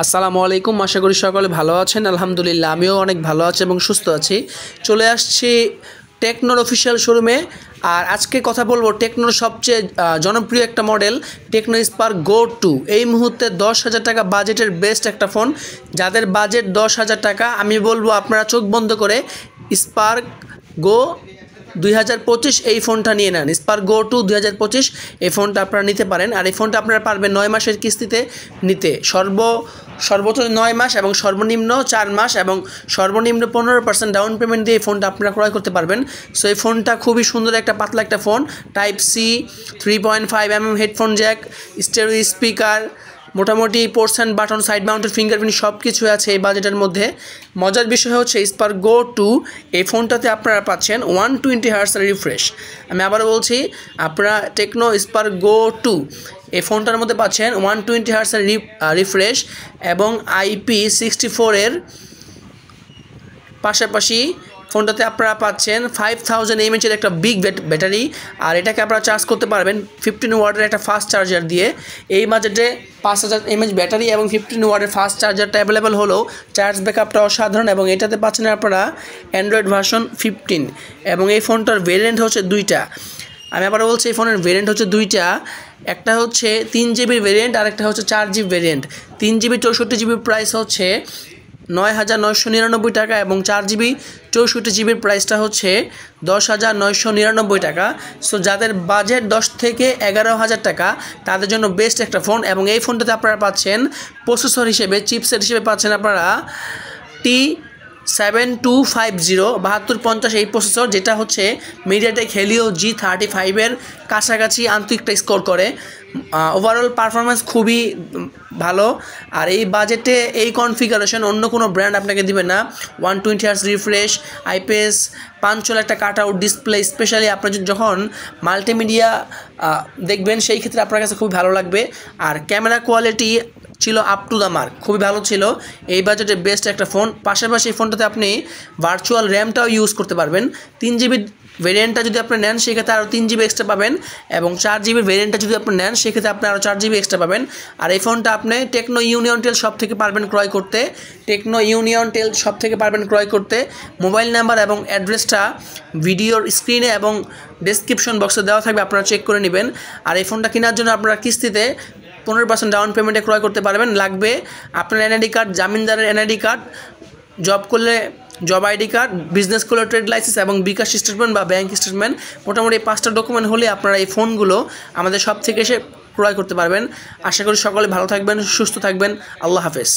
আসসালামু আলাইকুম। আশা করি সকলে ভালো আছেন। আলহামদুলিল্লাহ আমিও অনেক ভালো আছি এবং সুস্থ আছি। চলে আসছি টেকনোর অফিসিয়াল শোরুমে। আর আজকে কথা বলবো টেকনোর সবচেয়ে জনপ্রিয় একটা মডেল টেকনো স্পার্ক গো 2। এই মুহূর্তে 10,000 টাকা বাজেটের বেস্ট একটা ফোন। যাদের বাজেট 10,000 টাকা, আমি বলবো আপনারা চোখ বন্ধ করে স্পার্ক গো 2025 এই ফোনটা নিয়ে নেন। স্পার্ক গো 2 2025 এই ফোনটা আপনারা নিতে পারেন। আর এই ফোনটা আপনারা পারবেন 9 মাসের কিস্তিতে নিতে। সর্বোচ্চ 9 মাস এবং সর্বনিম্ন 4 মাস এবং সর্বনিম্ন 15% ডাউন পেমেন্ট দিয়ে এই ফোনটা আপনারা ক্রয় করতে পারবেন। সো এই ফোনটা খুবই সুন্দর একটা পাতলা একটা phone. Type C, 3.5mm headphone jack, stereo speaker, মোটামুটি ports and button, side mounted fingerprint সব কিছু আছে এই বাজেটের মধ্যে। মজার বিষয় হচ্ছে স্পার্ক গো 2 এই ফোনটাতে আপনারা পাচ্ছেন 120 হার্টজের রিফ্রেশ। আমি আবারও বলছি, আপনারা টেকনো স্পার্ক গো 2 এই ফোনটার মধ্যে পাচ্ছেন 120 হার্টজের রিফ্রেশ এবং IP64 এর পাশাপাশি ফোনটাতে আপনারা পাচ্ছেন 5000 mAh একটা বিগ ব্যাটারি। আর এটাকে আপনারা চার্জ করতে পারবেন 15 ওয়াটের একটা ফাস্ট চার্জার দিয়ে। এই বাজেটে 5000 mAh ব্যাটারি এবং 15 ওয়াটের ফাস্ট চার্জারটা অ্যাভেলেবেল হলেও চার্জ ব্যাকআপটা অসাধারণ। এবং এটাতে পাচ্ছেন আপনারা অ্যান্ড্রয়েড ভার্সন 15 এবং এই ফোনটার ভেরিয়েন্ট হচ্ছে দুইটা। আমি আবার বলছি, এই ফোনের ভেরিয়েন্ট হচ্ছে দুইটা। একটা হচ্ছে 3GB ভেরিয়েন্ট আর একটা হচ্ছে 4GB variant. 3GB 64GB price হচ্ছে 9,999 টাকা এবং 4GB 64GBর প্রাইসটা হচ্ছে 10,999 টাকা। সো যাদের বাজেট 10 থেকে 11,000 টাকা তাদের জন্য বেস্ট একটা ফোন। এবং এই ফোনটাতে আপনারা পাচ্ছেন প্রসেসর হিসেবে, চিপসেট হিসেবে পাচ্ছেন আপনারা T7250 7250 এই প্রসেসর, যেটা হচ্ছে মিডিয়াটেক হেলিও G35 এর কাছাকাছি আন্তরিকটা স্কোর করে। ওভারঅল পারফরমেন্স খুবই ভালো। আর এই বাজেটে এই কনফিগারেশন অন্য কোনো ব্র্যান্ড আপনাকে দিবে না। 120 হার্টজ রিফ্রেশ, আইপিএস পাঞ্চল একটা কাট আউট ডিসপ্লে, স্পেশালি আপনার যখন মাল্টিমিডিয়া দেখবেন সেই ক্ষেত্রে আপনার কাছে খুবই ভালো লাগবে। আর ক্যামেরা কোয়ালিটি ছিল আপ টু দ্য মার্ক, খুবই ভালো ছিল। এই বাজেটে বেস্ট একটা ফোন। পাশাপাশি এই ফোনটাতে আপনি ভার্চুয়াল র্যামটাও ইউজ করতে পারবেন। 3GB ভেরিয়েন্টটা যদি আপনি নেন সেক্ষেত্রে আরও 3GB এক্সট্রা পাবেন এবং 4GB ভেরিয়েন্টটা যদি আপনি নেন সেক্ষেত্রে আপনি আরও 4GB এক্সট্রা পাবেন। আর এই ফোনটা আপনি টেকনো ইউনিয়ন টেল শপ থেকে পারবেন ক্রয় করতে। টেকনো ইউনিয়ন টেল শপ থেকে পারবেন ক্রয় করতে। মোবাইল নাম্বার এবং অ্যাড্রেসটা ভিডিওর স্ক্রিনে এবং ডেসক্রিপশন বক্সে দেওয়া থাকবে, আপনারা চেক করে নেবেন। আর এই ফোনটা কেনার জন্য আপনারা কিস্তিতে 15% ডাউন পেমেন্টে ক্রয় করতে পারবেন। লাগবে আপনার এনআইডি কার্ড, জামিনদারের এনআইডি কার্ড, জব করলে জব আইডি কার্ড, বিজনেস করলে ট্রেড লাইসেন্স এবং বিকাশ স্টেটমেন্ট বা ব্যাংক স্টেটমেন্ট। মোটামুটি এই 5টা ডকুমেন্ট হলে আপনারা এই ফোনগুলো আমাদের সব থেকে এসে ক্রয় করতে পারবেন। আশা করি সকলে ভালো থাকবেন, সুস্থ থাকবেন। আল্লাহ হাফেজ।